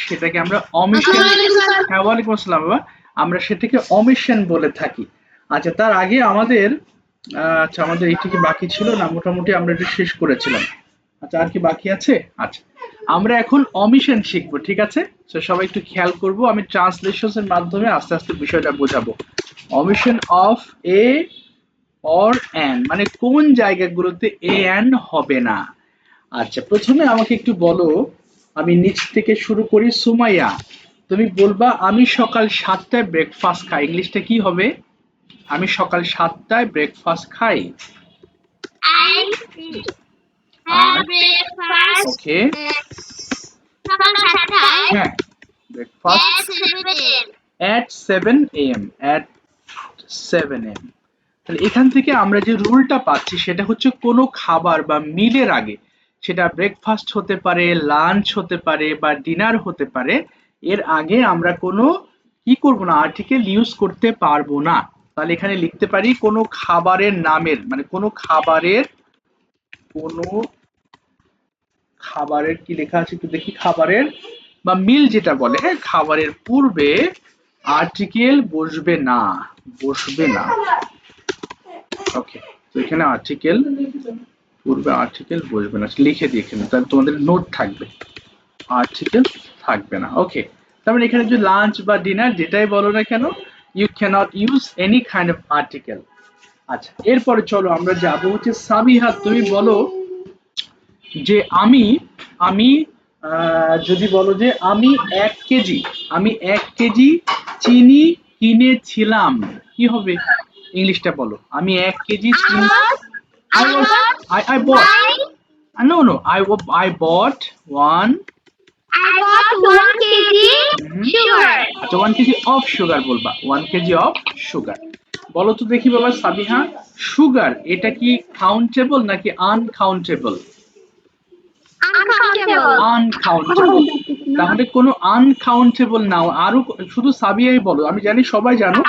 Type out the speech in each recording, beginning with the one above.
সেটাকে আমরা অমিশন। হ্যাঁ, ওয়ালাইকুম আসসালাম বাবা। আমরা সেটাকে অমিশন বলে থাকি। আচ্ছা, তার আগে আমাদের আচ্ছা, আমাদের এইটা কি বাকি ছিল না? মোটামুটি আমরা এটা শেষ করেছিলাম। আচ্ছা, আর কি বাকি আছে? আচ্ছা, আমরা এখন অমিশন শিখবো, ঠিক আছে? তো সবাই একটু খেয়াল করব, আমি ট্রান্সলেশনের মাধ্যমে আস্তে আস্তে বিষয়টা বোঝাবো। Omission of a or an, মানে কোন জায়গাগুলোতে এ অ্যান হবে না। আচ্ছা, প্রথমে আমাকে একটু বলো, আমি নিচ থেকে শুরু করি। সুমাইয়া, তুমি বলবা আমি সকাল 7টায় ব্রেকফাস্ট খাই। ইংলিশটা কি হবে? আমি সকাল 7টায় ব্রেকফাস্ট খাই। I have breakfast ওকে, সকাল 7টায় হ্যাঁ, breakfast at 7 a.m. at 7 a.m. at 7 a.m. তাহলে এখান থেকে আমরা যে রুলটা পাচ্ছি সেটা হচ্ছে কোনো খাবার বা মিলের আগে, সেটা ব্রেকফাস্ট হতে পারে, লাঞ্চ হতে পারে বা ডিনার হতে পারে, এর আগে আমরা কোনো কি করব না, আর্টিকেল ইউজ করতে পারবো না। তাহলে এখানে লিখতে পারি কোনো খাবারের নামের, মানে কোনো খাবারের কি লেখা আছে একটু দেখি, খাবারের বা মিল যেটা বলে, হ্যাঁ, খাবারের পূর্বে আর্টিকেল বসবে না, বসবে না। ওকে, তো এখানে আর্টিকেল পূর্বে আর্টিকেল বসবে না, লিখে দিয়ে এখানে, তাহলে তোমাদের নোট থাকবে, আর্টিকেল থাকবে না। ওকে, তার মানে এখানে যে লাঞ্চ বা ডিনার যেটাই বলো না কেন, you can't use any kind of article. আচ্ছা, এরপরে চলো আমরা যাবো হচ্ছে সাবিহা, তুমি বলো যে আমি আমি যদি বলো যে আমি 1 কেজি, আমি 1 কেজি চিনি কিনেছিলাম, কি হবে? ইংলিশটা বলো, আমি 1 কেজি চিনি। I was I bought. No, no. I bought one. I bought 1 kg sugar. আচ্ছা, 1 কেজি অফ সুগার বলবা, 1 কেজি অফ সুগার। বলো তো দেখি বাবা সাবিহা, সুগার এটা কি কাউন্টেবল নাকি আনকাউন্টেবল? Uncountable. আনকাউন্টেবল। তাহলে কোনো আনকাউন্টেবল নাও, আরো শুধু সাবিয়াই বলো, আমি জানি সবাই জানো।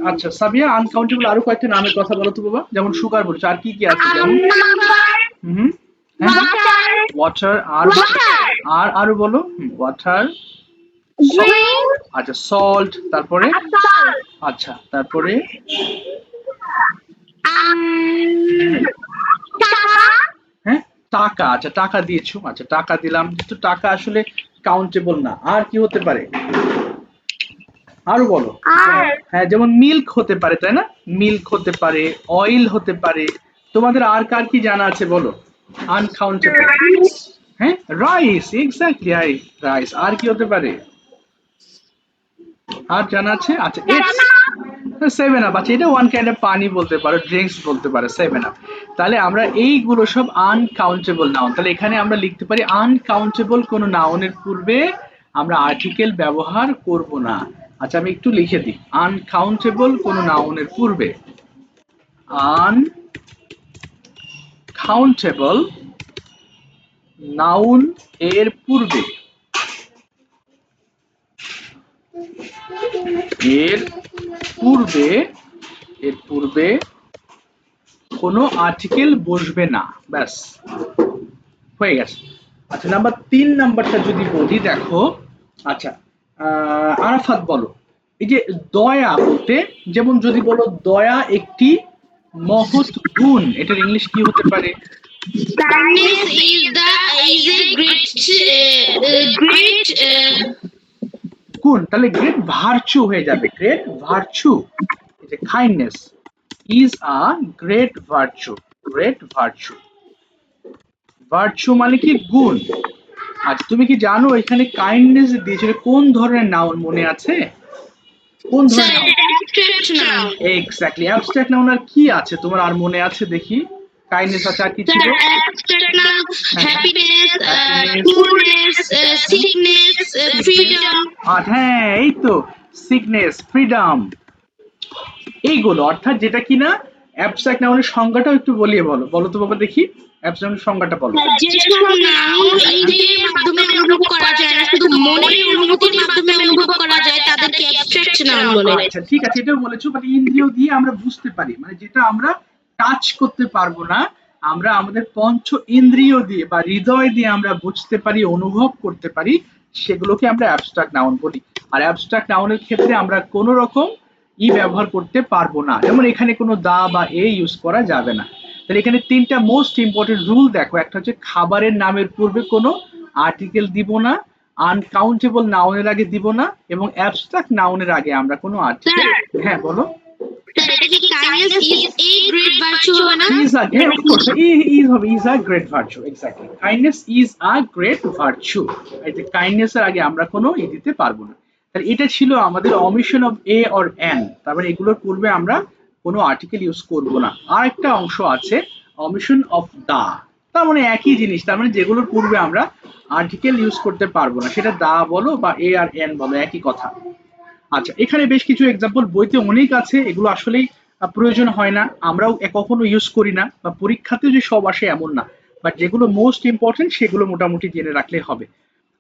আচ্ছা সাবিয়া, আনকাউন্টেবল আরো কয়েকটা নামের কথা বলো তো বাবা, যেমন সুগার বলছো, আর কি কি আছে যেমন? Number, হুম, water, ওয়াটার, আর আর আরো বলো, ওয়াটার, drink, আচ্ছা সল্ট, তারপরে salt, আচ্ছা তারপরে টাকা, হ্যাঁ, টাকা, আচ্ছা টাকা দিয়েছো, আচ্ছা টাকা দিলাম, কিন্তু টাকা আসলে কাউন্টেবল না। আর কি হতে পারে? আরো বলো। আর হ্যাঁ, যেমন মিল্ক হতে পারে, তাই না? মিল্ক হতে পারে, অয়েল হতে পারে। তোমাদের আর কার কি জানা আছে বলো? আনকাউন্টেবল। হ্যাঁ, রাইস, এক্স্যাক্টলি রাইস। আর কি হতে পারে? আর জানা আছে? আচ্ছা, ইটস 7 আপ। আচ্ছা, এটা ওয়ান কাইন্ড অফ পানি বলতে পারো, ড্রিঙ্কস বলতে পারো, 7 আপ। তাহলে আমরা এইগুলো সব আনকাউন্টেবল নাউন। তাহলে এখানে আমরা লিখতে পারি আনকাউন্টেবল কোন নাউনের পূর্বে আমরা আর্টিকেল ব্যবহার করব না। আচ্ছা, আমি একটু লিখে দিই, আনকাউন্টেবল কোন নাউনের পূর্বে, আনকাউন্টেবল নাউন এর পূর্বে, এর পূর্বে, এর পূর্বে কোনো আর্টিকেল বসবে না, ব্যাস হয়ে গেছে। আচ্ছা, নাম্বার 3 নাম্বারটা যদি বলি, দেখো। আচ্ছা, আরাফাত বলো, এই যে দয়া বলতে, যেমন যদি বলো দয়া একটি মহৎ গুণ, এটার ইংলিশ কি হতে পারে? kindness is a great গুণ, তাহলে গ্রেট ভার্চু হয়ে যাবে, গ্রেট ভার্চু। এই যে kindness is a great virtue, great virtue, virtue মানে কি গুণ। আচ্ছা, তুমি কি জানো এখানে কাইন্ডনেস দিয়েছিল কোন ধরনের নাউন, মনে আছে? কোন ধরনের noun? abstract noun. Exactly, abstract noun. আর কি আছে তোমার আর মনে আছে দেখি? কাইন্ডনেস আছে, আর কি ছিল? Abstract noun, happiness, Happiness, coolness, sickness, freedom. হ্যাঁ, এই তো, সিকনেস, ফ্রিডম, এইগুলো অর্থাৎ যেটা কিনা অ্যাবস্ট্রাক্ট নাউনের সংজ্ঞাটাও একটু বলিয়ে বলো, বলো তো বাবা দেখি, অ্যাবস্ট্রাক্ট সংজ্ঞাটা বলো। যেসব নাউন ইন্দ্রিয়ের মাধ্যমে অনুভব করা যায় না, শুধু মনের অনুভূতির মাধ্যমে অনুভব করা যায়, তাদেরকে অ্যাবস্ট্রাক্ট নাউন বলে। আচ্ছা ঠিক আছে, এটাও বলেছো, বাট ইন্দ্রিয় দিয়ে আমরা বুঝতে পারি, মানে যেটা আমরা টাচ করতে পারবো না, আমরা আমাদের পঞ্চ ইন্দ্রিয় দিয়ে বা হৃদয় দিয়ে আমরা বুঝতে পারি, অনুভব করতে পারি, সেগুলোকে আমরা অ্যাবস্ট্রাক্ট নাউন বলি। আর অ্যাবস্ট্রাক্ট নাউনের ক্ষেত্রে আমরা কোনো রকম ব্যবহার করতে পারবো না, যেমন এখানে কোনো দা বা এ ইউজ করা যাবে না। তাহলে এখানে তিনটা মোস্ট ইম্পর্টেন্ট রুল দেখো, একটা হচ্ছে খাবারের নামের পূর্বে কোনো আর্টিকেল দিব না, আনকাউন্টেবল নাউনের আগে দিব না, এবং অ্যাবস্ট্রাক্ট নাউনের আগে আমরা কোনো আর্টিকেল। হ্যাঁ বলো। স্যার এটা কি kindness is a great virtue হবে না? Is a great, of course, is a great virtue, exactly. Kindness is a great virtue. এই যে kindness এর আগে আমরা কোনো দিতে পারবো না। তাহলে এটা ছিল আমাদের omission of a or an, তারপরে এগুলোর পূর্বে আমরা কোনো আর্টিকেল ইউজ করব না। আর একটা অংশ আছে omission of the, তার মানে একই জিনিস, তার মানে যেগুলোর পূর্বে আমরা আর্টিকেল ইউজ করতে পারবো না, সেটা দা বলো বা এ আর এন বলো, একই কথা। আচ্ছা, এখানে বেশ কিছু এক্সাম্পল বইতে অনেক আছে, এগুলো আসলেই প্রয়োজন হয় না, আমরাও কখনো ইউজ করি না, বা পরীক্ষাতে যে সব আসে এমন না, বাট যেগুলো মোস্ট ইম্পর্টেন্ট সেগুলো মোটামুটি জেনে রাখলে হবে।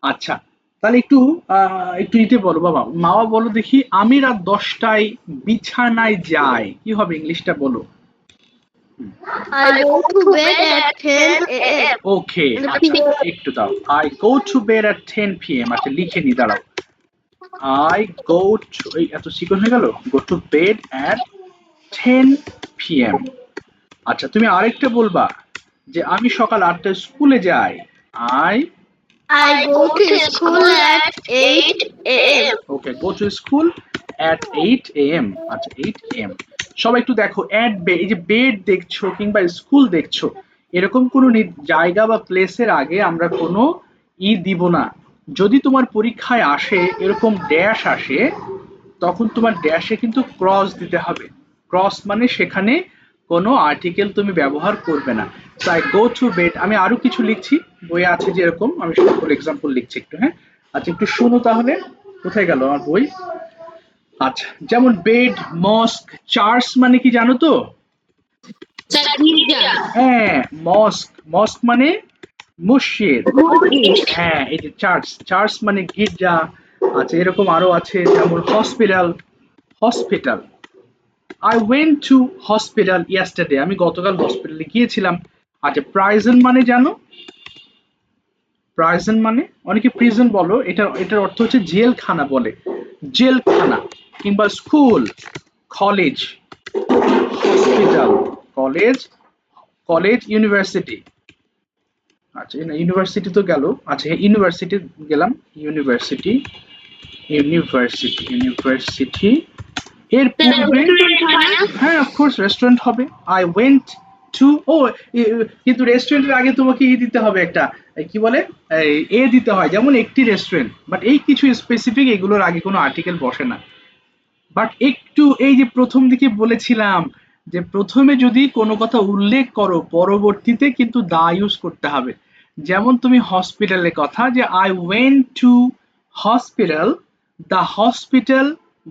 আচ্ছা, তাহলে একটু নিতে বলো বাবা, মাওয়া বলো দেখি, আমি রাত 10টায় বিছানায় যাই, কি হবে ইংলিশটা বলো? I go to bed at 10 a.m. ওকে, আচ্ছা একটু দাও, I go to bed at 10 p.m. আচ্ছা লিখে নি, দাঁড়াও। I go to, এই এত সিকোয়েন্স হয়ে গেল, go to bed at 10 p.m. আচ্ছা, তুমি আরেকটা বলবা যে আমি সকাল 8টায় স্কুলে যাই, I go to school at 8 a.m. Okay, go to school at 8 a.m. আচ্ছা 8 a.m. সবাই একটু দেখো, at bed, এই যে বেড দেখছো কিংবা স্কুল দেখছো, এরকম কোনো জায়গা বা প্লেসের আগে আমরা কোনো দিব না। যদি তোমার পরীক্ষায় আসে এরকম ড্যাশ আসে, তখন তোমার ড্যাশে কিন্তু ক্রস দিতে হবে। ক্রস মানে সেখানে কোনো আর্টিকেল তুমি ব্যবহার করবে না। So I go to bed, আমি আরো কিছু লিখছি, বইয়ে আছে যেরকম, আমি সকল এক্সাম্পল লিখছি একটু। হ্যাঁ, আচ্ছা একটু শোনো তাহলে, কোথায় গেল আমার বই? আচ্ছা, যেমন বেড, মস্ক, চার্চ মানে কি জানো তো? স্যার গির্জা। হ্যাঁ, মস্ক মানে মসজিদ। হ্যাঁ, এই যে চার্চ মানে গির্জা। আচ্ছা, এরকম আরো আছে, যেমন hospital. I went to hospital yesterday, আমি গতকাল হসপিটালে গিয়েছিলাম। আচ্ছা, প্রাইজন মানে জানো? প্রাইজন মানে, অনেকে প্রিজন বলো, এটার অর্থ হচ্ছে জেলখানা বলে, জেলখানা। কিংবা school, college, hospital, college, university. আচ্ছা, ইউনিভার্সিটি তো গেল, আচ্ছা ইউনিভার্সিটি গেলাম, ইউনিভার্সিটি। এর পূর্বে, হ্যাঁ অফকোর্স রেস্টুরেন্ট হবে, আই ওয়েন্ট টু, কিন্তু রেস্টুরেন্টের আগে তোমাকে দিতে হবে একটা, কি বলে, দিতে হয়, যেমন একটি রেস্টুরেন্ট, বাট এই কিছু স্পেসিফিক, এগুলোর আগে কোনো আর্টিকেল বসে না। বাট একটু এই যে প্রথম দিকে বলেছিলাম যে প্রথমে যদি কোনো কথা উল্লেখ করো, পরবর্তীতে কিন্তু দা ইউজ করতে হবে। যেমন তুমি হসপিটালের কথা, যে I went two hospital, the hospital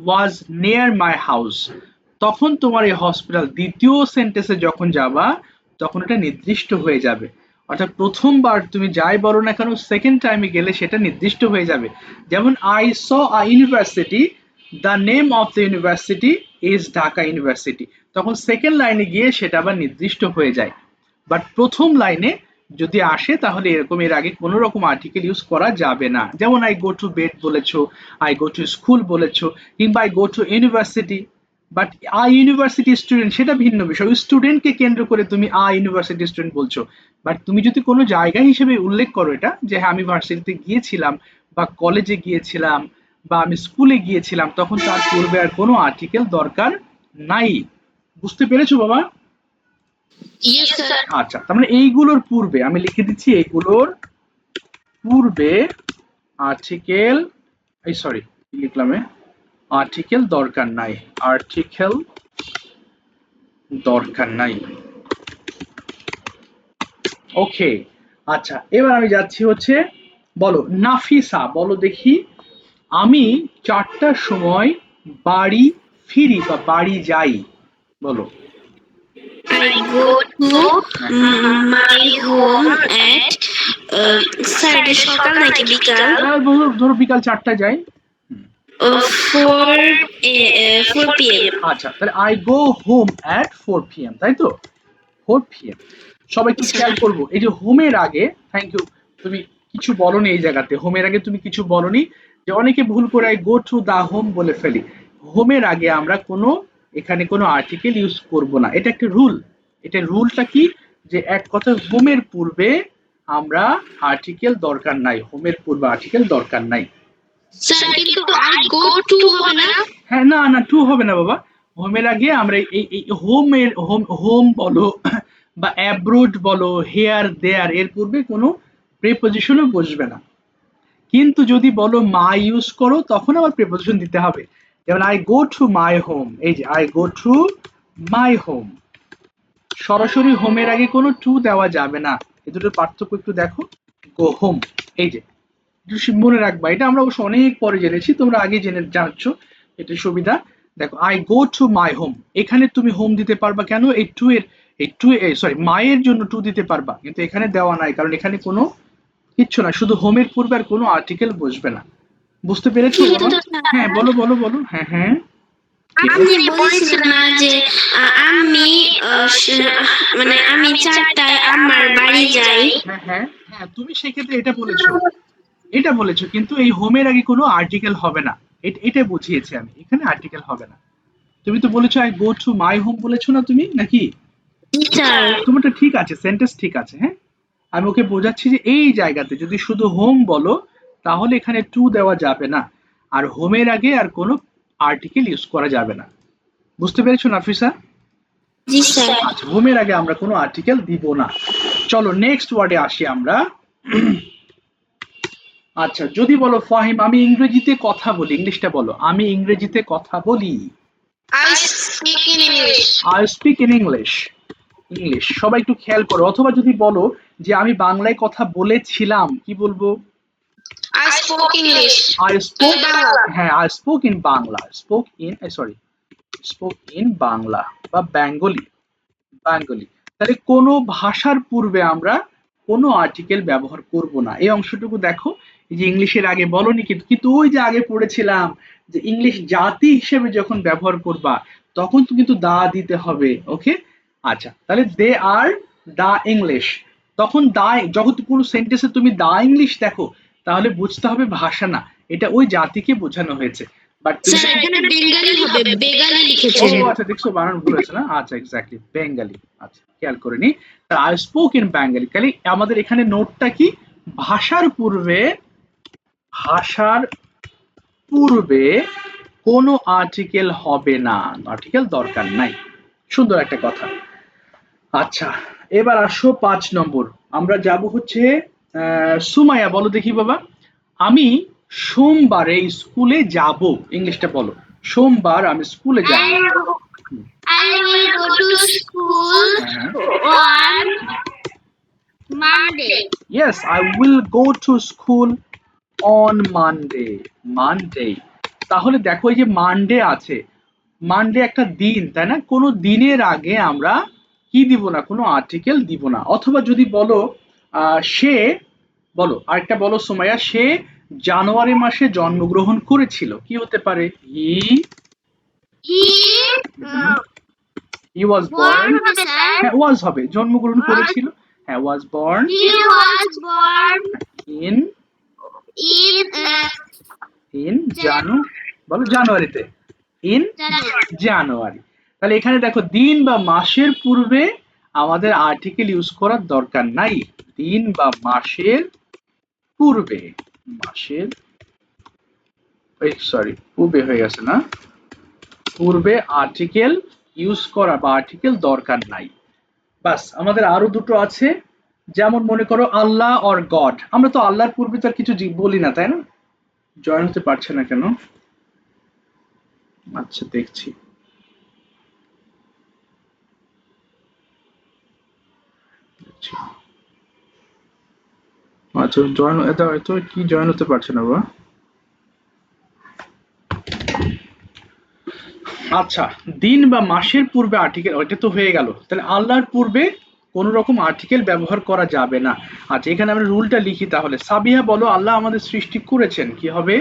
was near my house, তখন তোমার এই হসপিটাল দ্বিতীয় সেন্টেন্সে যখন যাবা, তখন এটা নির্দিষ্ট হয়ে যাবে। অর্থাৎ প্রথমবার তুমি যাই বলো না কেন, সেকেন্ড টাইমে গেলে সেটা নির্দিষ্ট হয়ে যাবে। যেমন I saw a university, the name of the university is Dhaka university, তখন সেকেন্ড লাইনে গিয়ে সেটা আবার নির্দিষ্ট হয়ে যায়। বাট প্রথম লাইনে যদি আসে, তাহলে এরকম এর আগে কোনো রকম আর্টিকেল ইউজ করা যাবে না। যেমন আই গো টু বেড বলেছো, আই গো টু স্কুল বলেছো, কিংবা I go two university, but I university student সেটা ভিন্ন বিষয়, স্টুডেন্টকে কেন্দ্র করে তুমি আই ইউনিভার্সিটি স্টুডেন্ট বলছো। বাট তুমি যদি কোনো জায়গা হিসেবে উল্লেখ করো এটা, যে হ্যাঁ আমি ভার্সিটিতে গিয়েছিলাম, বা কলেজে গিয়েছিলাম, বা আমি স্কুলে গিয়েছিলাম, তখন তার পূর্বে আর কোনো আর্টিকেল দরকার নাই। বুঝতে পেরেছো বাবা? Yes sir. আচ্ছা, তার মানে এইগুলোর পূর্বে আমি লিখে দিচ্ছি, এইগুলোর পূর্বে আর্টিকেল, এই সরি কি লিখলাম, আর্টিকেল দরকার নাই, আর্টিকেল দরকার নাই। ওকে, আচ্ছা এবার আমি যাচ্ছি হচ্ছে, বলো নাফিসা, বলো দেখি, আমি 4টার সময় বাড়ি ফিরি বা বাড়ি যাই, বলো। I go to my home at sir এটা সকাল নাকি বিকাল? ধরো বিকাল 4টায় যাই, 4 p.m. আচ্ছা তাহলে I go home at 4 p.m. তাই তো, 4 p.m. সবাই একটু খেয়াল করবো, এই যে হোমের আগে, থ্যাংক ইউ, তুমি কিছু বলনি এই জায়গাতে, হোমের আগে তুমি কিছু বলনি। যে অনেকে ভুল করে I go to the home বলে ফেলি। হোমের আগে আমরা কোনো এখানে কোনো আর্টিকেল ইউজ করব না, এটা একটা রুল। এটা রুলটা কি, যে এক কথা হোমের পূর্বে আমরা আর্টিকেল দরকার নাই, হোমের পূর্বে আর্টিকেল দরকার নাই। স্যার কিন্তু আই গো টু হবে না? হ্যাঁ, না না, টু হবে না বাবা। হোমের আগে আমরা এই হোমের হোম বলো বা অ্যাব্রোড বলো, হেয়ার দেয়ার, এর পূর্বে কোনো প্রিপজিশনও বসবে না। কিন্তু যদি বলো মাই ইউজ করো, তখন আবার প্রিপজিশন দিতে হবে। যেমন I go to my home, এই যে I go to my home, সরাসরি হোমের আগে কোনো টু দেওয়া যাবে না। এই দুটোর পার্থক্য একটু দেখো। গো হোম, এই যে মনে রাখবা, এটা আমরা অবশ্য অনেক পরে জেনেছি, তোমরা আগে জেনে জানছ, এটা সুবিধা। দেখো I go to my home, এখানে তুমি হোম দিতে পারবা কেন, এই টু সরি মায়ের জন্য টু দিতে পারবা, কিন্তু এখানে দেওয়া নাই, কারণ এখানে কোনো কিচ্ছু না, শুধু হোমের পূর্বে আর কোনো আর্টিকেল বসবে না। বুঝতে পেরেছো কিন্তু বাবা? তো স্যার, হ্যাঁ, বলো বলো বলো, হ্যাঁ হ্যাঁ। আপনি বলেছিলেন না যে আমি মানে আমি 4টায় আমার বাড়ি যাই। হ্যাঁ হ্যাঁ হ্যাঁ, তুমি সেক্ষেত্রে এটা বলেছো, এটা বলেছো, কিন্তু এই হোমের আগে কোনো আর্টিকেল হবে না। এটা বুঝিয়েছি আমি, এখানে আর্টিকেল হবে না। তুমি তো বলেছো I go to my home বলেছো না তুমি, নাকি? জি স্যার। তোমারটা ঠিক আছে, সেন্টেন্স ঠিক আছে, হ্যাঁ। আমি ওকে বোঝাচ্ছি যে এই জায়গাতে যদি শুধু হোম বলো, তাহলে এখানে টু দেওয়া যাবে না, আর হোমের আগে আর কোনো আর্টিকেল ইউজ করা যাবে না। বুঝতে পেরেছো নাফিসা? জি স্যার। আচ্ছা, হোমের আগে আমরা কোনো আর্টিকেল দিব না। চলো নেক্সট ওয়ার্ডে আসি আমরা। আচ্ছা, যদি বলো ফাহিম আমি ইংরেজিতে কথা বলি, ইংলিশটা বলো, আমি ইংরেজিতে কথা বলি। I speak in English. I speak in English. English, সবাই একটু খেয়াল করো। অথবা যদি বলো যে আমি বাংলায় কথা বলেছিলাম, কি বলবো? I spoke English. I spoke, Bangla. হ্যাঁ I spoke in Bangla, spoke in sorry spoke in Bangla বা বেঙ্গলি, বেঙ্গলি। তাহলে কোনো ভাষার পূর্বে আমরা কোনো আর্টিকেল ব্যবহার করব না। এই অংশটুকু দেখো, এই যে ইংলিশের আগে বলনি, কিন্তু কিন্তু ওই যে আগে পড়েছিলাম যে ইংলিশ জাতি হিসেবে যখন ব্যবহার করবা, তখন তো কিন্তু দা দিতে হবে, ওকে? আচ্ছা, তাহলে দে আর দা ইংলিশ, তখন দা, যখন কোনো সেন্টেন্সে তুমি দা ইংলিশ দেখো, তাহলে বুঝতে হবে ভাষা না, এটা ওই জাতিকে বোঝানো হয়েছে। বাট তুমি, স্যার এখানে বেঙ্গালি হবে, বেঙ্গালি ও লিখেছেন। আচ্ছা, দেখছো বানান ভুল হয়েছে না? আচ্ছা, এক্স্যাক্টলি বেঙ্গলি। আচ্ছা, খেয়াল করে নি। আই স্পোক ইন বেঙ্গলি, তাহলে আমাদের এখানে নোটটা কি, ভাষার পূর্বে, ভাষার পূর্বে কোনো আর্টিকেল হবে না, আর্টিকেল দরকার নাই। সুন্দর একটা কথা। আচ্ছা, এবার আসো 5 নম্বর। আমরা যাব হচ্ছে সুমাইয়া, বলো দেখি বাবা। আমি সোমবারে স্কুলে যাব, ইংলিশটা বলো। সোমবার আমি স্কুলে যাব। I will go to school on Monday. Yes, I will go to school on Monday. Monday. তাহলে দেখো এই যে মানডে আছে, মানডে একটা দিন, তাই না? কোনো দিনের আগে আমরা কি দিব না, কোনো আর্টিকেল দিব না। অথবা যদি বলো সে, বলো আরেকটা বলো সোমাইয়া, সে জানুয়ারি মাসে জন্মগ্রহণ করেছিল, কি হতে পারে? He he was born born, হবে স্যার। হ্যাঁ ওয়াজ হবে, জন্মগ্রহণ করেছিল, হ্যাঁ was born He was born in, in in জানু, বলো জানুয়ারিতে, ইন January. জানুয়ারি। তাহলে এখানে দেখো দিন বা মাসের পূর্বে আমাদের আর্টিকেল ইউজ করার দরকার নাই। দিন বা মাসের পূর্বে, মাসের, সরি পূর্বে হয়ে গেছে না, পূর্বে আর্টিকেল ইউজ করা বা আর্টিকেল দরকার নাই। বাস, আমাদের আরো দুটো আছে। যেমন মনে করো আল্লাহ অর গড, আমরা তো আল্লাহর পূর্বে তো আর কিছু বলি না, তাই না? জয়েন হতে পারছে না কেন? আচ্ছা, দেখছি। আচ্ছা, জয়েন, এটা হয়তো কি জয়েন হতে পারছে না বাবা। আচ্ছা, দিন বা মাসের পূর্বে আর্টিকেল, ওইটা তো হয়ে গেল। তাহলে আল্লাহর পূর্বে কোন রকম আর্টিকেল ব্যবহার করা যাবে না। আচ্ছা, এখানে আমরা রুলটা লিখি তাহলে। সাবিহা বলো, আল্লাহ আমাদের সৃষ্টি করেছেন, কি হবে?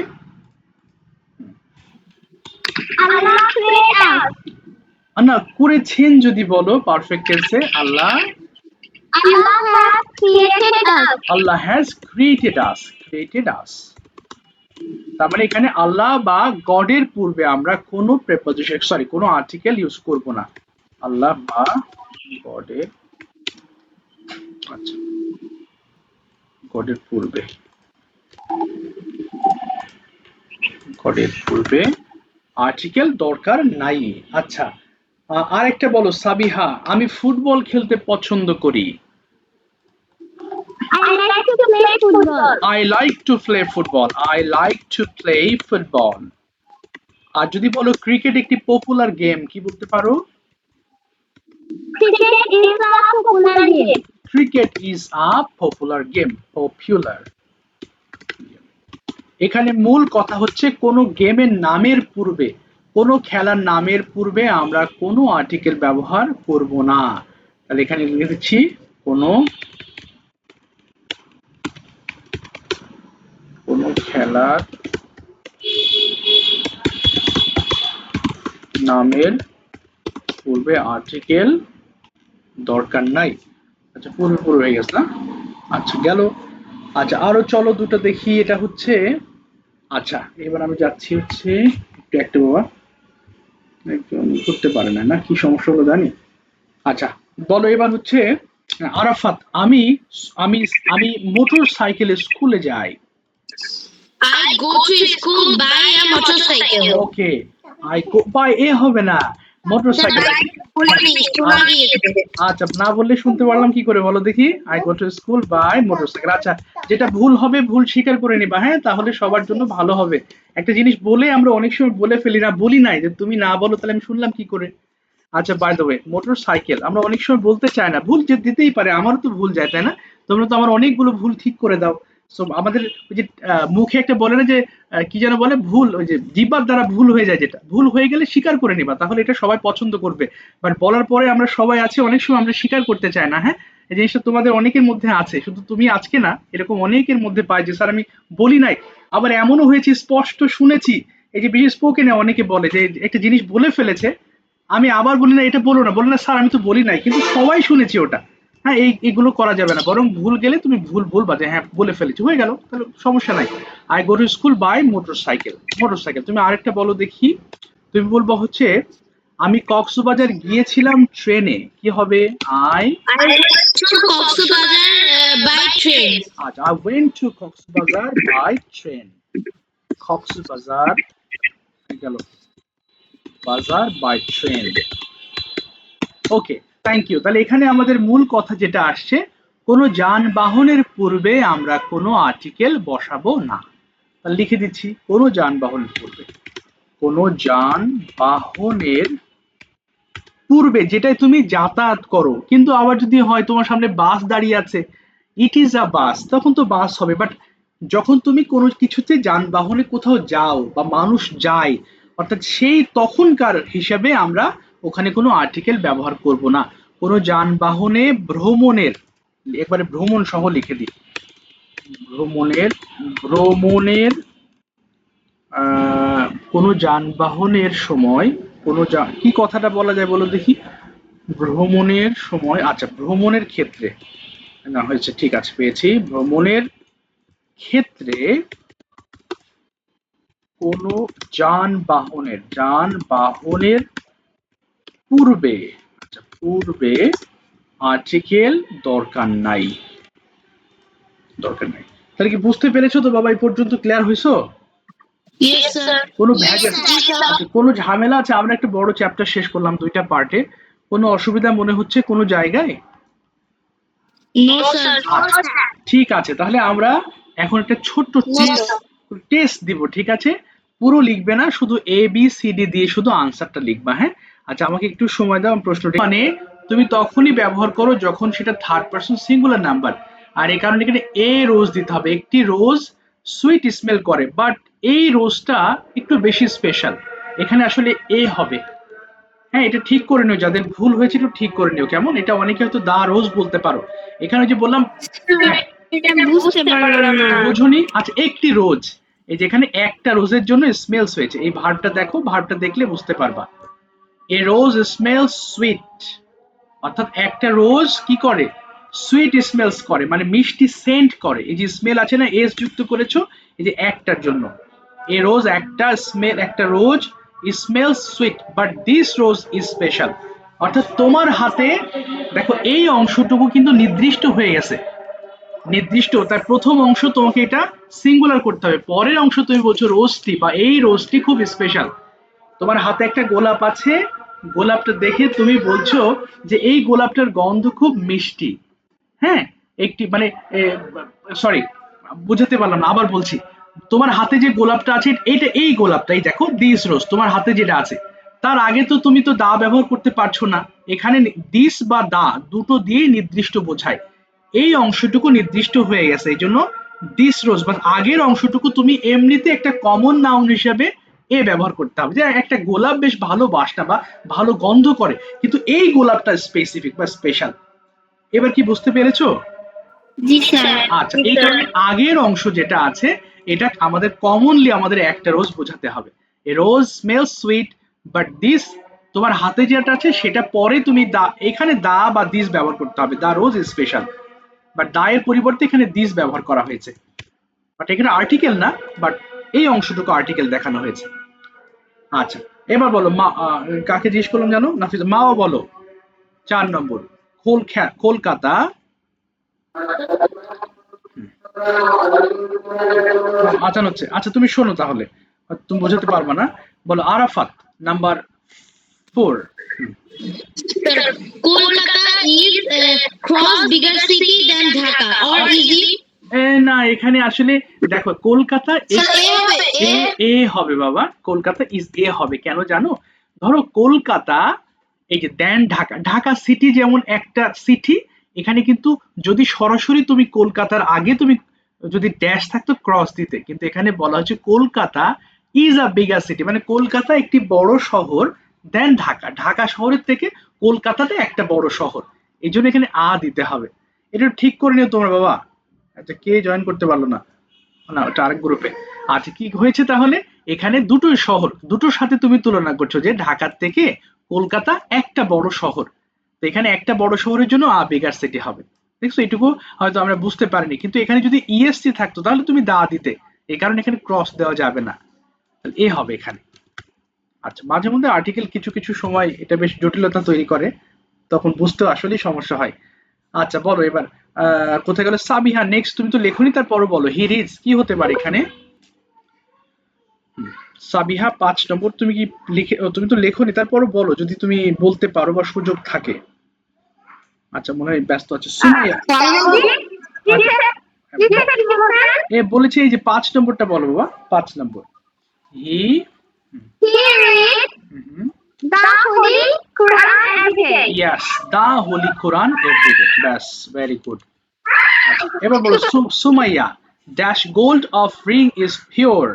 Allah created us. না, করেছেন যদি বলো পারফেক্ট টেন্সে, Allah Allah has created us. Allah has created us, created us. তার মানে এখানে আল্লাহ বা গডের পূর্বে আমরা কোনো প্রেপোজিশন কোনো আর্টিকেল ইউজ করব না। আল্লাহ বা গডের, আচ্ছা গডের পূর্বে, গডের পূর্বে আর্টিকেল দরকার নাই। আচ্ছা আরেকটা বলো সাবিহা, আমি ফুটবল খেলতে পছন্দ করি। I like to play football. I like to play football. I like to play football. আর যদি বলো ক্রিকেট একটি পপুলার গেম, কি বলতে পারো? Cricket is a popular game. Cricket is a popular game. Popular. এখানে মূল কথা হচ্ছে কোনো গেমের নামের পূর্বে, কোনো খেলার নামের পূর্বে আমরা কোনো আর্টিকেল ব্যবহার করব না। তাহলে এখানে লিখেছি কোনো খেলার নামের পূর্বে আর্টিকেল দরকার নাই। আচ্ছা পূর্বে হয়ে গেছে না? আচ্ছা গেল। আচ্ছা আরো চলো দুটো দেখি। এটা হচ্ছে, আচ্ছা এবার আমি যাচ্ছি হচ্ছে একটু বাবা একদম করতে পারে না, না কি সমস্যা হলো জানি। আচ্ছা বলো এবার হচ্ছে আরাফাত, আমি আমি আমি মোটর সাইকেলে স্কুলে যাই। I go to school by a motorcycle. Okay, I go by a হবে না, মোটর সাইকেল। আচ্ছা না বললে শুনতে পারলাম কি করে বলো দেখি? I go to school by motorcycle. আচ্ছা যেটা ভুল হবে ভুল স্বীকার করে নিবা, হ্যাঁ তাহলে সবার জন্য ভালো হবে। একটা জিনিস বলে আমরা অনেক সময় বলে ফেলি না, বলি নাই যে তুমি না বলো তাহলে আমি শুনলাম কি করে। আচ্ছা by the way motorcycle আমরা অনেক সময় বলতে চাই না, ভুল যে দিতেই পারে, আমারও তো ভুল যায় তাই না? তোমরা তো আমার অনেকগুলো ভুল ঠিক করে দাও। সো আমাদের ওই যে মুখে একটা বলে না যে কি যেন বলে, ভুল ওই যে জিহ্বার দ্বারা ভুল হয়ে যায়, যেটা ভুল হয়ে গেলে স্বীকার করে নিবা, তাহলে এটা সবাই পছন্দ করবে। বাট বলার পরে আমরা সবাই আছি অনেক সময় আমরা স্বীকার করতে চাই না। হ্যাঁ এই জিনিসটা তোমাদের অনেকের মধ্যে আছে, শুধু তুমি আজকে না, এরকম অনেকের মধ্যে পাই যে স্যার আমি বলি নাই। আবার এমনও হয়েছে স্পষ্ট শুনেছি, এই যে বিশেষ স্পোকেনে অনেকে বলে যে একটা জিনিস বলে ফেলেছে, আমি আবার বলি না এটা বলো না, বলি না স্যার আমি তো বলি নাই, কিন্তু সবাই শুনেছি ওটা। হ্যাঁ এইগুলো করা যাবে না, বরং ভুল গেলে তুমি ভুল বলবা যে হ্যাঁ বলে ফেলেছি, হয়ে গেল, তাহলে সমস্যা নাই। I go to school by motorcycle. Motorcycle তুমি আরেকটা বলো দেখি। তুমি বলবো হচ্ছে আমি কক্সবাজার গিয়েছিলাম ট্রেনে, কি হবে? I To Coxbazaar by train. আচ্ছা I went to Cox's Bazar by train. Cox's Bazar গেল, বাজার by train. Okay thank you. তাহলে এখানে আমাদের মূল কথা যেটা আসছে, কোনো যানবাহনের পূর্বে আমরা কোনো আর্টিকেল বসাবো না। তাহলে লিখে দিচ্ছি কোনো যানবাহনের পূর্বে, কোনো যানবাহনের পূর্বে যেটাই তুমি যাতায়াত করো, কিন্তু আবার যদি হয় তোমার সামনে বাস দাঁড়িয়ে আছে, ইট ইজ আ বাস, তখন তো বাস হবে। বাট যখন তুমি কোনো কিছুতে যানবাহনে কোথাও যাও বা মানুষ যায়, অর্থাৎ সেই তখনকার হিসাবে আমরা ওখানে কোনো আর্টিকেল ব্যবহার করব না। কোনো যানবাহনে ভ্রমণের, একবারে ভ্রমণ সহ লিখে দিই, ভ্রমণের, ভ্রমণের কোনো যানবাহনের সময়, কোনো কি কথাটা বলা যায় বলো দেখি? ভ্রমণের সময়, আচ্ছা ভ্রমণের ক্ষেত্রে, না হয়েছে ঠিক আছে পেয়েছি, ভ্রমণের ক্ষেত্রে কোনো যানবাহনের পূর্বে, আচ্ছা পূর্বে আর্টিকেল দরকার নাই, দরকার নাই। তাহলে কি বুঝতে পেরেছো তো বাবা? এই পর্যন্ত ক্লিয়ার হয়েছো? Yes, sir. কোনো ভ্যাজাল, আচ্ছা কোনো ঝামেলা আছে? আমরা একটা বড় চ্যাপ্টার শেষ করলাম দুইটা পার্টে, কোনো অসুবিধা মনে হচ্ছে কোনো জায়গায়? No, sir. ঠিক আছে, তাহলে আমরা এখন একটা ছোট্ট টেস্ট দিব, ঠিক আছে? পুরো লিখবে না, শুধু এ বি সি ডি দিয়ে শুধু আনসারটা লিখবা, হ্যাঁ? আচ্ছা আমাকে একটু সময় দাও, প্রশ্নটি মানে তুমি তখনই ব্যবহার করো যখন সেটা থার্ড পারসন সিঙ্গুলার নাম্বার, আর এই কারণে এখানে এ রোজ দিতে হবে। একটি রোজ সুইট স্মেল করে, বাট এই রোজটা একটু বেশি স্পেশাল, এখানে আসলে এ হবে। হ্যাঁ এটা ঠিক করে নিও, যাদের ভুল হয়েছে একটু ঠিক করে নিও, কেমন? এটা অনেকে হয়তো দা রোজ বলতে পারো, এখানে যে বললাম এটা বুঝতে পারলাম না। বুঝুনি। আচ্ছা একটি রোজ, এই যেখানে একটা রোজের জন্য স্মেলস হয়েছে, এই ভার্বটা দেখো, ভার্বটা দেখলে বুঝতে পারবা। এ রোজ স্মেলস সুইট, অর্থাৎ একটা রোজ কি করে, সুইট স্মেলস করে, মানে মিষ্টি সেন্ট করে। এই যে স্মেল আছে না, এস যুক্ত করেছো এই যে একটার জন্য, এ রোজ একটা স্মেল, একটা rose smells sweet but this rose is special. অর্থাৎ তোমার হাতে দেখো এই অংশটুকু কিন্তু নির্দিষ্ট হয়ে গেছে, নির্দিষ্ট, তার প্রথম অংশ তোমাকে এটা সিঙ্গুলার করতে হবে, পরের অংশ তুমি বলছো রোজটি বা এই রোজটি খুব স্পেশাল। তোমার হাতে একটা গোলাপ আছে, গোলাপটা দেখে তুমি বলছো যে এই গোলাপটার গন্ধ খুব মিষ্টি। হ্যাঁ, একটি মানে সরি বুঝাতে পারলাম না, আবার বলছি। তোমার হাতে যে গোলাপটা আছে এইটা, এই গোলাপটাই দেখো দিস রোজ তোমার হাতে যেটা আছে, তার আগে তো তুমি তো দা ব্যবহার করতে পারছো না, এখানে দিস বা দা দুটো দিয়েই নির্দিষ্ট বোঝায়, এই অংশটুকু নির্দিষ্ট হয়ে গেছে, এই জন্য দিস রোজ বা আগের অংশটুকু তুমি এমনিতে একটা কমন নাউন হিসেবে এ ব্যবহার করতে হবে, যে একটা গোলাপ বেশ ভালো বাসনা বা ভালো গন্ধ করে, কিন্তু এই গোলাপটা স্পেসিফিক বা স্পেশাল। এবার কি বুঝতে পেরেছো? জি স্যার। আচ্ছা, এই কারণে আগের অংশ যেটা আছে এটা আমাদের কমনলি আমাদের একটা রোজ বোঝাতে হবে, a rose smell sweet but this, তোমার হাতে যেটা আছে সেটা পরে তুমি দা, এখানে দা বা দিস ব্যবহার করতে হবে, the rose is special, but the এর পরিবর্তে এখানে দিস ব্যবহার করা হয়েছে, বাট এখানে আর্টিকেল না, বাট এই অংশটুকু আর্টিকেল দেখানো হয়েছে। আচ্ছা, এবার বলো মা, কাকে জিজ্ঞেস করলাম জানো, নাফিস, মাও বলো 4 নম্বর, কলকাতা, আচান হচ্ছে, আচ্ছা তুমি শোনো তাহলে, তুমি বোঝাতে পারবা না, বলো Arafat number 4। Sir, Kolkata is a cross bigger city than Dhaka, or is it? না, এখানে আসলে দেখো কলকাতা Sir, A হবে, A? এ হবে বাবা, কলকাতা ইজ এ হবে, কেন জানো? ধরো কলকাতা, এই যে দেন ঢাকা, ঢাকা সিটি যেমন একটা সিটি, এখানে কিন্তু যদি সরাসরি তুমি কলকাতার আগে তুমি যদি ড্যাশ থাকতো ক্রস দিতে, কিন্তু এখানে বলা হচ্ছে Kolkata is a bigger city, মানে কলকাতা একটি বড় শহর দেন ঢাকা, ঢাকা শহরের থেকে কলকাতাটা একটা বড় শহর, এই জন্য এখানে আ দিতে হবে। এটা ঠিক করে নিও তোমরা বাবা। আচ্ছা, কে জয়েন করতে পারলো না? না, ওটা আরেক গ্রুপে। আচ্ছা, কি হয়েছে তাহলে, এখানে দুটো শহর, দুটোর সাথে তুমি তুলনা করছো যে ঢাকার থেকে কলকাতা একটা বড় শহর, তো এখানে একটা বড় শহরের জন্য আ বিগার সিটি হবে। দেখছো, এটুকু হয়তো আমরা বুঝতে পারিনি, কিন্তু এখানে যদি ইএসসি থাকতো তাহলে তুমি দা দিতে, এই কারণে এখানে ক্রস দেওয়া যাবে না, এ হবে এখানে। আচ্ছা, মাঝে মধ্যে আর্টিকেল কিছু কিছু সময় এটা বেশ জটিলতা তৈরি করে, তখন বুঝতে আসলেই সমস্যা হয়। আচ্ছা বলো এবার, কোথায় গেল সাবিহা, নেক্সট তুমি তো লেখনি, তারপরও বলো হি রিজ কি হতে পারে এখানে। সাবিহা 5 নম্বর, তুমি কি লিখে, তুমি তো লেখনি, তারপরও বলো যদি তুমি বলতে পারো বা সুযোগ থাকে। আচ্ছা, মনে হয় ব্যস্ত আছে সুমাইয়া। আচ্ছা, এ বলেছে এই যে 5 নম্বরটা বলো বাবা, 5 নম্বর, he, The Holy Quran every day. Yes, the Holy Quran everyday, ব্যাস, ভেরি গুড। আচ্ছা, এবার বলো Sumaiya, dash gold of ring is pure.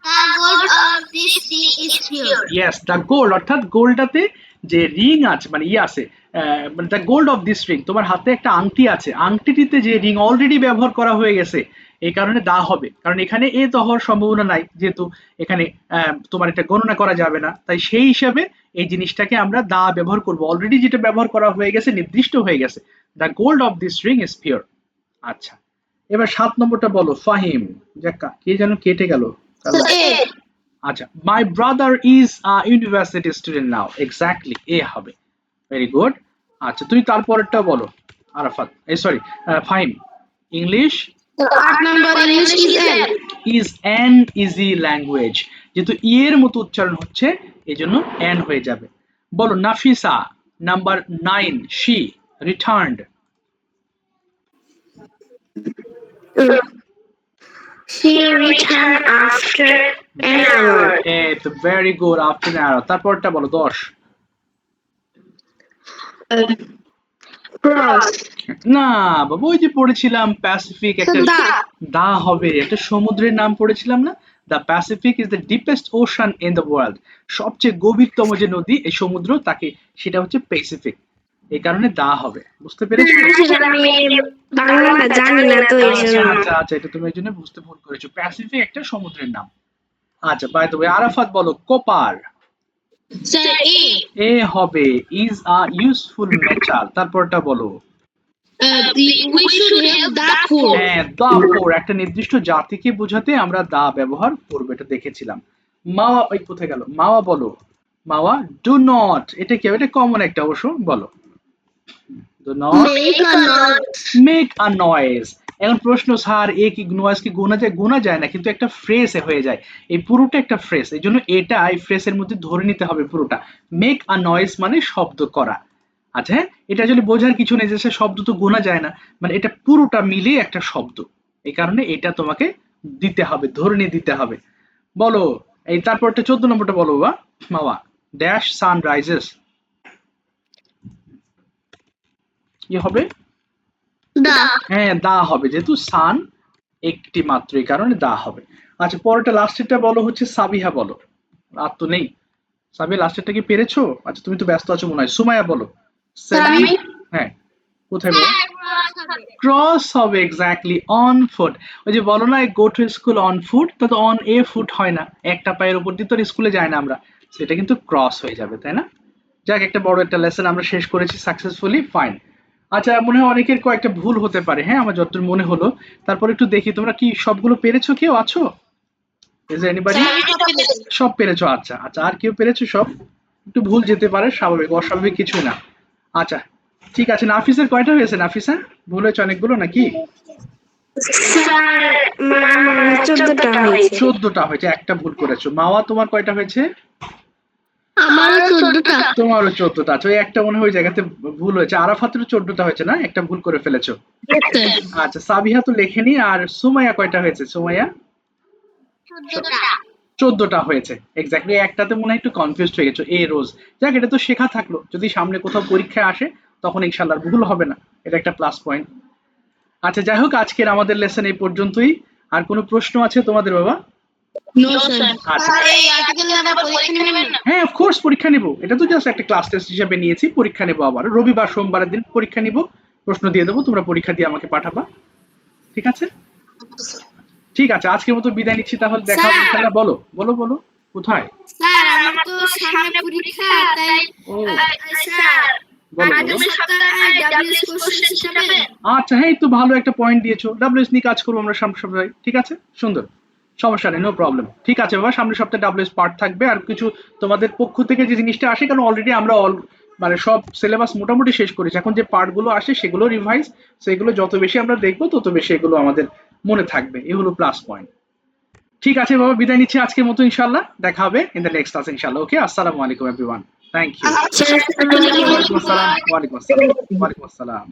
The gold of this sea is pure. Yes, the gold, অর্থাৎ গোল্ডটাতে যে রিং আছে মানে ইয়ে আছে, মানে the gold of this ring, তোমার হাতে একটা আংটি আছে, আংটিটিতে যে রিং অলরেডি ব্যবহার করা হয়ে গেছে, এই কারণে দা হবে, কারণ এখানে এ তো হওয়ার সম্ভাবনা নাই, যেহেতু এখানে তোমার এটা গণনা করা যাবে না, তাই সেই হিসাবে এই জিনিসটাকে আমরা দা ব্যবহার করব, অলরেডি যেটা ব্যবহার করা হয়ে গেছে, নির্দিষ্ট হয়ে গেছে, the gold of this ring is pure. আচ্ছা, এবার 7 নম্বরটা বলো ফাহিম, যাক কে যেন কেটে গেল। Sir, A. আচ্ছা, my brother is a university student now, exactly a হবে, ভেরি গুড। আচ্ছা, তুমি তারপরেরটা বলো আরাফাত, এই sorry Fahim, English 8 number English is L. Is an easy language, যেহেতু ই এর মতো উচ্চারণ হচ্ছে এই জন্য অ্যান হয়ে যাবে। বলো Nafisa number 9, she returned. She returned after an hour. এই তো very good, after an hour. তারপরটা বলো 10। Cross. না বাবু, ওই যে পড়েছিলাম প্যাসিফিক, একটা দা। দা হবে, একটা সমুদ্রের নাম পড়েছিলাম না, the Pacific is the deepest ocean in the world, সবচেয়ে গভীরতম যে নদী এই সমুদ্র, তাকে সেটা হচ্ছে প্যাসিফিক, এই কারণে দা হবে, বুঝতে পেরেছো? আমি বাংলাটা জানি না তো এই আচ্ছা জন্য। আচ্ছা আচ্ছা, এটা তুমি এই জন্য বুঝতে ভুল করেছো, প্যাসিফিক একটা সমুদ্রের নাম। আচ্ছা, বাই দ্য ওয়ে আরাফাত বলো কপার। Sir, A. এ হবে, ইজ আ ইউজফুল মেটাল, তারপরটা বলো we should have the poor. হ্যাঁ, দা পোর একটা নির্দিষ্ট জাতিকে বোঝাতে আমরা দা ব্যবহার করবো, এটা দেখেছিলাম। মাওয়া, ওই কোথায় গেল মাওয়া, বলো মাওয়া। ডু নট, এটা কি হবে? এটা কমন একটা, অবশ্য বলো। Do not Make a noise. Make a noise. এখন প্রশ্ন, স্যার এ কি নয়েজ কি গোনা যায়? গোনা যায় না, কিন্তু একটা ফ্রেজে হয়ে যায়, এই পুরোটা একটা ফ্রেজ, এই জন্য এটা এই ফ্রেজের মধ্যে ধরে নিতে হবে পুরোটা। মেক আ নয়েজ মানে শব্দ করা। আচ্ছা হ্যাঁ, এটা আসলে বোঝার কিছু নেই যে সে শব্দ তো গোনা যায় না, মানে এটা পুরোটা মিলে একটা শব্দ, এই কারণে এটা তোমাকে দিতে হবে, ধরে নিয়ে দিতে হবে। বলো এই তারপরটা 14 নম্বরটা বলো বাবা মাওয়া। ড্যাশ সান রাইজেস, কি হবে? The হ্যাঁ, দা হবে, যেহেতু সান একটি মাত্র, এই কারণে দা হবে। আচ্ছা, পরেরটা লাস্টেরটা বলো হচ্ছে সাবিহা, বলো। আর তো নেই সাবিহা, লাস্টেরটা কি পেরেছো? আচ্ছা, তুমি তো ব্যস্ত আছো মনে হয়। সুমাইয়া বলো। সেভেন, হ্যাঁ, কোথায় বলো? ক্রস হবে, এক্স্যাক্টলি, অন ফুট। ওই যে বলো না, গো টু স্কুল অন ফুট, তা তো অন এ ফুট হয় না, একটা পায়ের উপর দিয়ে তো স্কুলে যায় না আমরা, সেটা কিন্তু ক্রস হয়ে যাবে, তাই না? যাক, একটা বড় একটা লেসন আমরা শেষ করেছি সাকসেসফুলি, ফাইন। আচ্ছা, মনে হয় অনেকের কয়েকটা ভুল হতে পারে, হ্যাঁ, আমার যতদূর মনে হলো। তারপর একটু দেখি তোমরা কি সবগুলো পেরেছো, কেউ আছো? Is anybody? সব পেরেছো? আচ্ছা আচ্ছা, আর কেউ পেরেছো সব? একটু ভুল যেতে পারে, স্বাভাবিক, অস্বাভাবিক কিছুই না। আচ্ছা, ঠিক আছে। নাফিসের কয়টা হয়েছে? নাফিসা, ভুল হয়েছে অনেকগুলো নাকি? স্যার, আমার 14টা হয়েছে। 14টা হয়েছে, একটা ভুল করেছো। মাওয়া, তোমার কয়টা হয়েছে? আমারও 14টা। তোমারও 14টা আছে, ওই একটা মনে হয় ওই জায়গাতে ভুল হয়েছে। আরাফাতেরও 14টা হয়েছে না, একটা ভুল করে ফেলেছো। আচ্ছা, সাবিহা তো লেখেনি। আর সুমাইয়া কয়টা হয়েছে? সুমাইয়া 14টা হয়েছে, এক্স্যাক্টলি। একটাতে মনে হয় একটু কনফিউজড হয়ে গেছো, এ রোজ। যাক, এটা তো শেখা থাকলো, যদি সামনে কোথাও পরীক্ষায় আসে তখন ইনশাল্লাহ ভুল হবে না, এটা একটা প্লাস পয়েন্ট। আচ্ছা, যাই হোক, আজকের আমাদের লেসন এই পর্যন্তই। আর কোনো প্রশ্ন আছে তোমাদের বাবা? No sir. আচ্ছা, এই আজকাল আবার পরীক্ষা নেবেন না? হ্যাঁ, অফকোর্স পরীক্ষা নিব, এটা তো জাস্ট একটা ক্লাস টেস্ট হিসেবে নিয়েছি। পরীক্ষা নেবো আবার রবিবার সোমবারের দিন পরীক্ষা নিব, প্রশ্ন দিয়ে দেবো, তোমরা পরীক্ষা দিয়ে আমাকে পাঠাবা, ঠিক আছে? ঠিক আছে, আজকের মতো বিদায় নিচ্ছি, তাহলে দেখা হবে ইনশাআল্লাহ। বলো বলো বলো, কোথায়? স্যার আমার তো সামনে পরীক্ষা, তাই ও, স্যার বলো আগামী বলো। সপ্তাহে ডাব্লিউএস কোশ্চেন শিখাবেন? আচ্ছা, হ্যাঁ, এই তো ভালো একটা পয়েন্ট দিয়েছো, ডাব্লিউএস নিয়ে কাজ করবো আমরা সামনের সপ্তাহে, ঠিক আছে, সুন্দর, সমস্যা নেই, নো প্রবলেম। ঠিক আছে বাবা, সামনের সপ্তাহে ডাব্লিউএস পার্ট থাকবে, আর কিছু তোমাদের পক্ষ থেকে যে জিনিসটা আসে, কারণ অলরেডি আমরা মানে সব সিলেবাস মোটামুটি শেষ করেছি, এখন যে পার্টগুলো আসে সেগুলো রিভাইজ, সেগুলো যত বেশি আমরা দেখবো তত বেশি এগুলো আমাদের মনে থাকবে, এই হলো প্লাস পয়েন্ট। ঠিক আছে বাবা, বিদায় নিচ্ছি আজকের মতো, ইনশাল্লাহ দেখা হবে ইন দ্য নেক্সট ক্লাস ইনশাল্লাহ। ওকে, আসসালামু আলাইকুম এভরিওয়ান, থ্যাংক ইউ। ওয়ালাইকুম আসসালাম, ওয়ালাইকুম আসসালাম, ওয়ালাইকুম আসসালাম।